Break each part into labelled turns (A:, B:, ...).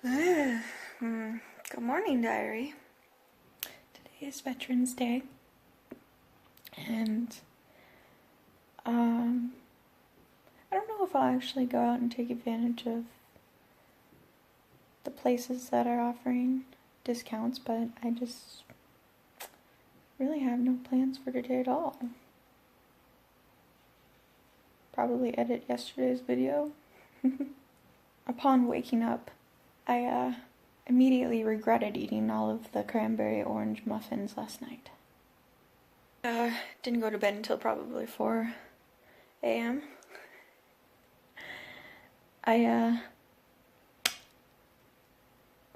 A: Good morning, diary. Today is Veterans Day, and I don't know if I'll actually go out and take advantage of the places that are offering discounts, but I just really have no plans for today at all. Probably edit yesterday's video. Upon waking up, I immediately regretted eating all of the cranberry orange muffins last night. Didn't go to bed until probably 4 a.m. I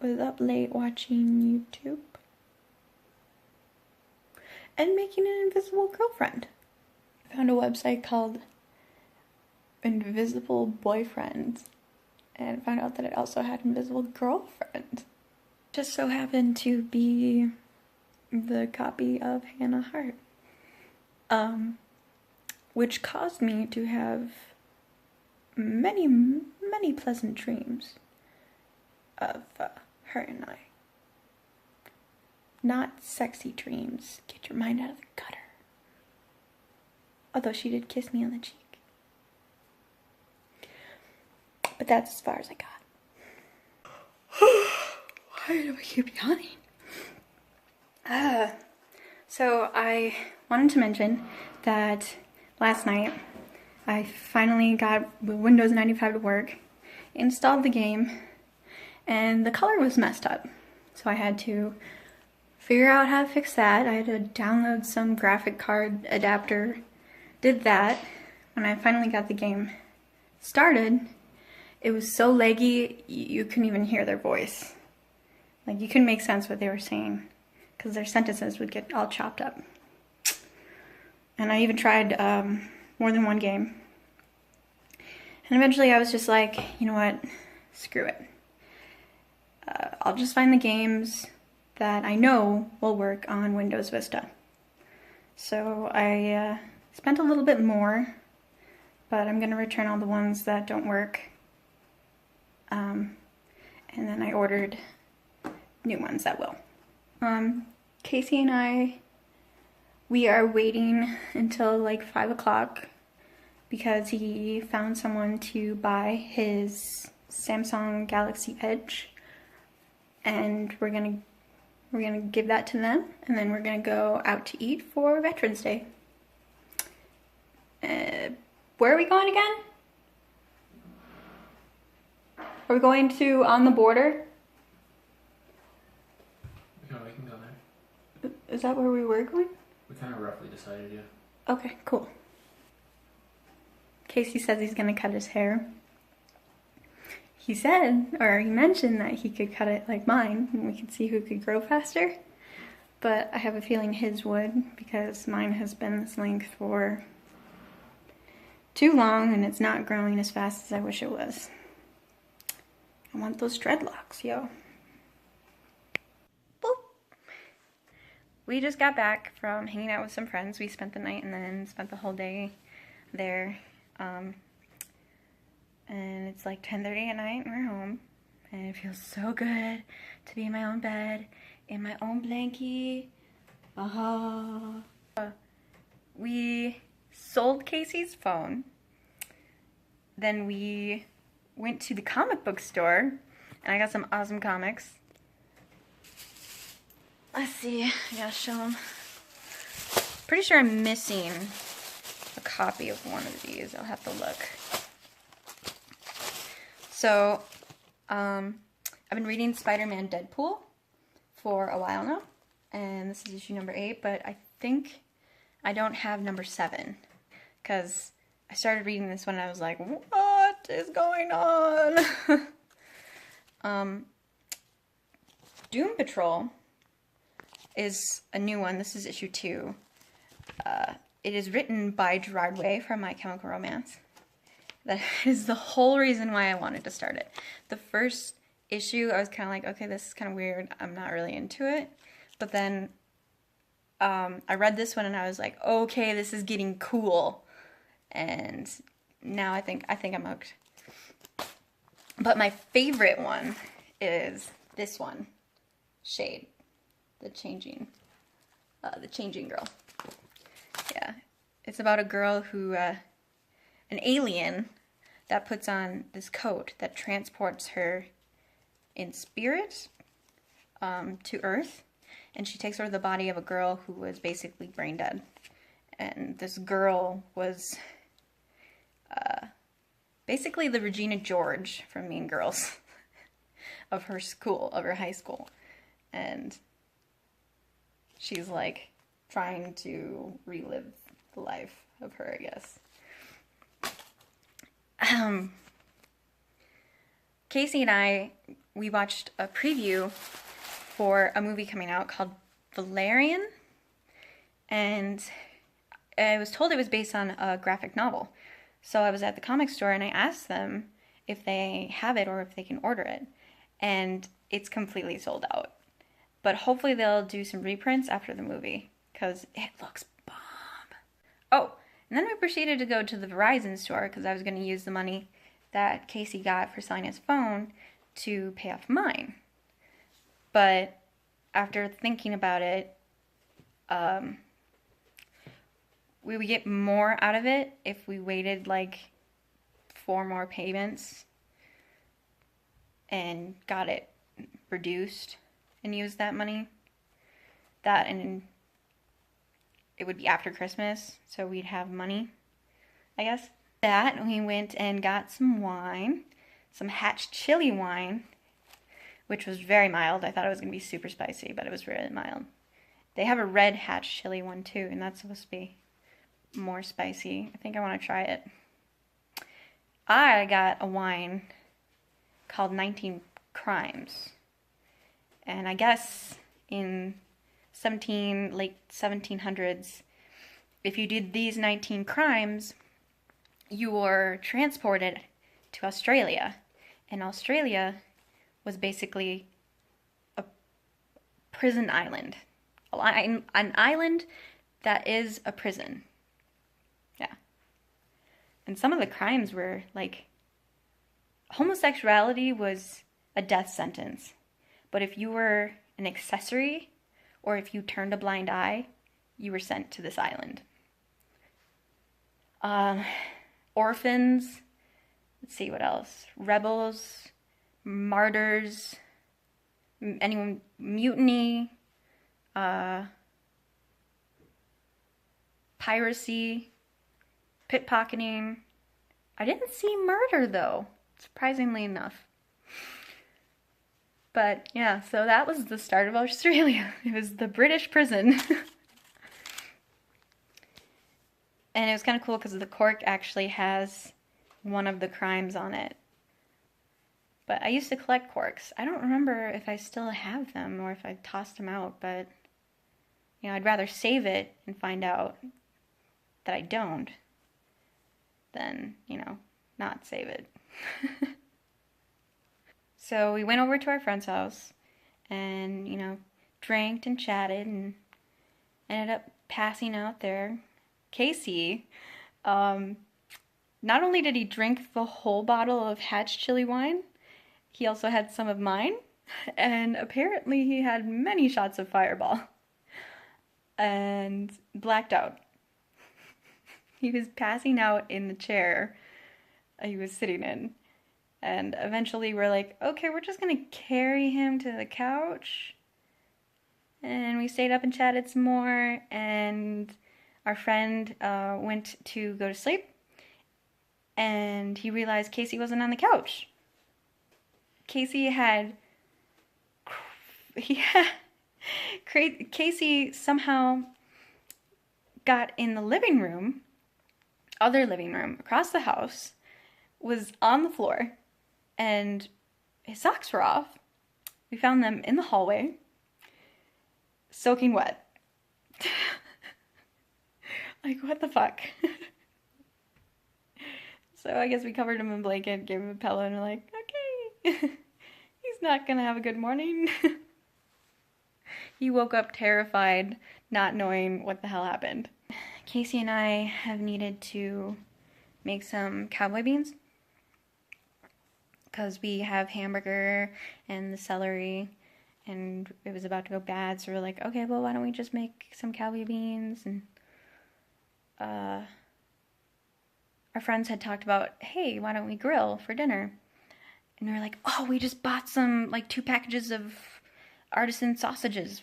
A: was up late watching YouTube and making an invisible girlfriend. I found a website called Invisible Boyfriend and found out that it also had Invisible Girlfriend. Just so happened to be the copy of Hannah Hart, which caused me to have many pleasant dreams of her and I. Not sexy dreams. Get your mind out of the gutter. Although she did kiss me on the cheek. But that's as far as I got. Why do I keep yawning? So I wanted to mention that last night I finally got Windows 95 to work, installed the game, and the color was messed up. So I had to figure out how to fix that. I had to download some graphic card adapter, did that. When I finally got the game started, it was so laggy, you couldn't even hear their voice. Like, you couldn't make sense what they were saying, because their sentences would get all chopped up. And I even tried more than one game. And eventually I was just like, you know what, screw it. I'll just find the games that I know will work on Windows Vista. So I spent a little bit more, but I'm going to return all the ones that don't work. And then I ordered new ones that will. Casey and I, we are waiting until like 5 o'clock because he found someone to buy his Samsung Galaxy Edge, and we're gonna give that to them, and then we're gonna go out to eat for Veterans Day. Where are we going again? Are we going to On the Border?
B: Yeah, we can go there.
A: Is that where we were going?
B: We kind of roughly decided, yeah.
A: Okay, cool. Casey says he's gonna cut his hair. He said, or he mentioned that he could cut it like mine, and we could see who could grow faster. But I have a feeling his would, because mine has been this length for too long, and it's not growing as fast as I wish it was. I want those dreadlocks, yo. Boop. We just got back from hanging out with some friends. We spent the night and then spent the whole day there. And it's like 10:30 at night and we're home. And it feels so good to be in my own bed, in my own blankie. We sold Casey's phone. Then we went to the comic book store, and I got some awesome comics. Let's see, I gotta show them. Pretty sure I'm missing a copy of one of these. I'll have to look. So, I've been reading Spider-Man Deadpool for a while now, and this is issue number 8, but I think I don't have number 7, because I started reading this one and I was like, what is going on? Doom Patrol is a new one. This is issue 2. It is written by Gerard Way from My Chemical Romance. That is the whole reason why I wanted to start it. The first issue, I was kind of like, okay, this is kind of weird. I'm not really into it. But then I read this one and I was like, okay, this is getting cool. And now I think I'm hooked. But my favorite one is this one, Shade, the changing girl. Yeah, it's about a girl who, an alien that puts on this coat that transports her in spirit to Earth, and she takes over the body of a girl who was basically brain dead. And this girl was basically the Regina George from Mean Girls of her school, of her high school. And she's like trying to relive the life of her, I guess. Casey and I, we watched a preview for a movie coming out called Valerian, and I was told it was based on a graphic novel. So I was at the comic store and I asked them if they have it or if they can order it, and it's completely sold out. But hopefully they'll do some reprints after the movie, because it looks bomb. Oh, and then we proceeded to go to the Verizon store because I was going to use the money that Casey got for selling his phone to pay off mine. But after thinking about it, we would get more out of it if we waited like 4 more payments and got it reduced and used that money. That, and it would be after Christmas, so we'd have money, I guess. That, we went and got some wine, some Hatch chili wine, which was very mild. I thought it was going to be super spicy, but it was really mild. They have a red Hatch chili one too, and that's supposed to be more spicy. I think I want to try it. I got a wine called 19 Crimes. And I guess in late 1700s, if you did these 19 crimes, you were transported to Australia. And Australia was basically a prison island. An island that is a prison. Yeah. And some of the crimes were like, homosexuality was a death sentence. But if you were an accessory, or if you turned a blind eye, you were sent to this island. Orphans, let's see what else. Rebels, martyrs, anyone, mutiny, piracy, pickpocketing. I didn't see murder though, surprisingly enough. But yeah, so that was the start of Australia. It was the British prison. And it was kind of cool because the cork actually has one of the crimes on it. But I used to collect corks. I don't remember if I still have them or if I tossed them out, but you know, I'd rather save it and find out that I don't than, you know, not save it. So we went over to our friend's house and, you know, drank and chatted and ended up passing out there. Casey, not only did he drink the whole bottle of Hatch chili wine, he also had some of mine, and apparently he had many shots of Fireball and blacked out. He was passing out in the chair he was sitting in. And eventually we're like, okay, we're just going to carry him to the couch. And we stayed up and chatted some more. And our friend went to go to sleep. And he realized Casey wasn't on the couch. Casey somehow got in the living room, other living room, across the house, was on the floor. And his socks were off. We found them in the hallway, soaking wet. Like, what the fuck? So I guess we covered him in a blanket, gave him a pillow, and we're like, okay, he's not gonna have a good morning. He woke up terrified, not knowing what the hell happened. Casey and I have needed to make some cowboy beans, because we have hamburger and the celery, and it was about to go bad, so we're like, okay, well, why don't we just make some Cowboy beans? And our friends had talked about, hey, why don't we grill for dinner? And we were like, oh, we just bought some, like, 2 packages of artisan sausages.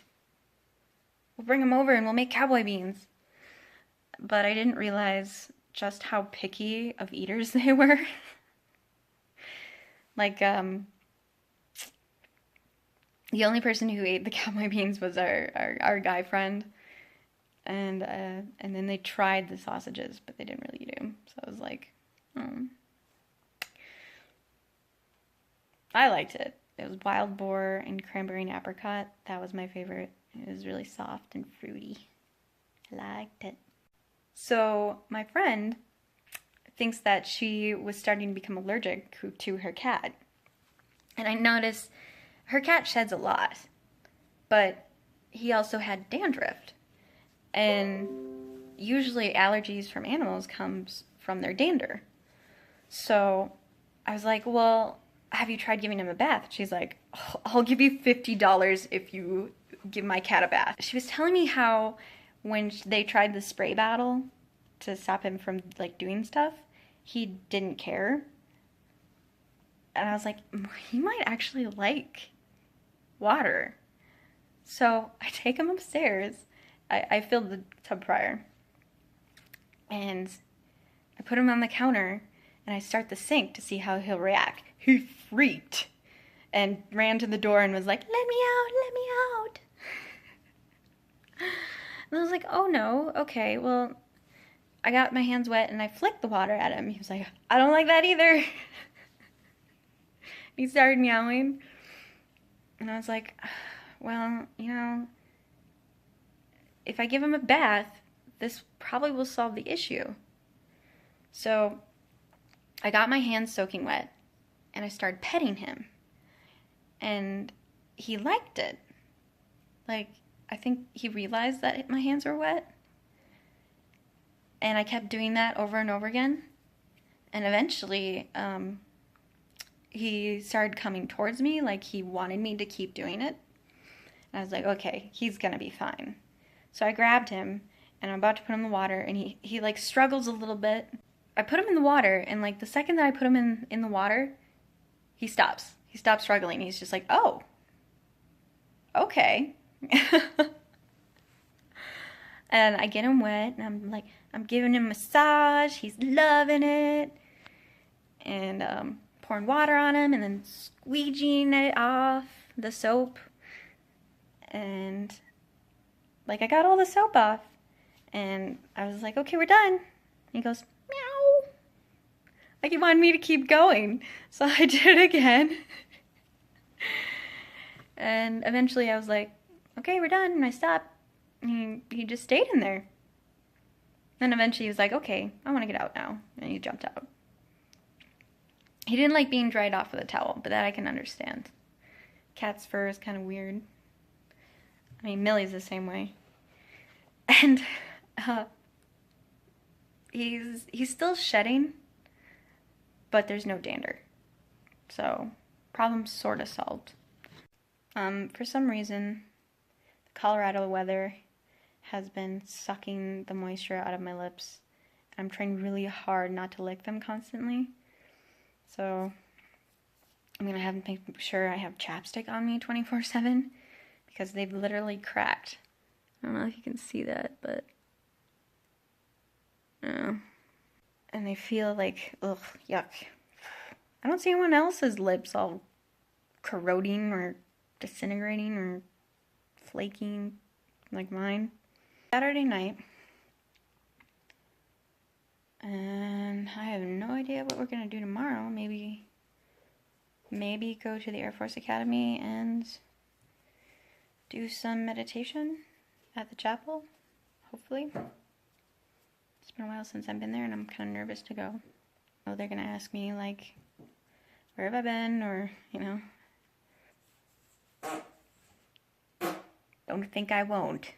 A: We'll bring them over and we'll make Cowboy beans. But I didn't realize just how picky of eaters they were. Like, the only person who ate the Cowboy beans was our guy friend. And then they tried the sausages, but they didn't really eat them. So I was like, oh. I liked it. It was wild boar and cranberry and apricot. That was my favorite. It was really soft and fruity. I liked it. So my friend thinks that she was starting to become allergic to her cat. And I noticed her cat sheds a lot, but he also had dandruff. And usually allergies from animals comes from their dander. So I was like, well, have you tried giving him a bath? She's like, oh, I'll give you $50 if you give my cat a bath. She was telling me how when they tried the spray bottle to stop him from like doing stuff, he didn't care. And I was like, he might actually like water. So I take him upstairs. I filled the tub prior. And I put him on the counter and I start the sink to see how he'll react. He freaked and ran to the door and was like, let me out, let me out. And I was like, oh no, okay, well, I got my hands wet and I flicked the water at him. He was like, I don't like that either. He started meowing. And I was like, well, you know, if I give him a bath, this probably will solve the issue. So I got my hands soaking wet and I started petting him. And he liked it. Like, I think he realized that my hands were wet. And I kept doing that over and over again. And eventually, he started coming towards me like he wanted me to keep doing it. And I was like, okay, he's gonna be fine. So I grabbed him and I'm about to put him in the water and he like struggles a little bit. I put him in the water and like the second that I put him in the water, he stops. He stops struggling. He's just like, oh, okay. And I get him wet and I'm like, I'm giving him a massage. He's loving it. And pouring water on him and then squeegeeing it off, the soap. And like I got all the soap off and I was like, okay, we're done. He goes, meow. Like he wanted me to keep going. So I did it again. And eventually I was like, okay, we're done. And I stopped. And he just stayed in there. Then eventually he was like, okay, I want to get out now. And he jumped out. He didn't like being dried off with a towel, but that I can understand. Cat's fur is kind of weird. I mean, Millie's the same way. And he's still shedding, but there's no dander. So, problem sort of solved. For some reason, the Colorado weather has been sucking the moisture out of my lips. I'm trying really hard not to lick them constantly. So, I'm going to have to make sure I have chapstick on me 24/7 because they've literally cracked. I don't know if you can see that, but and they feel like, ugh, yuck. I don't see anyone else's lips all corroding or disintegrating or flaking like mine. Saturday night, and I have no idea what we're gonna do tomorrow. Maybe go to the Air Force Academy and do some meditation at the chapel, hopefully. It's been a while since I've been there and I'm kind of nervous to go. Oh, they're gonna ask me like, where have I been, or, you know. Don't think I won't.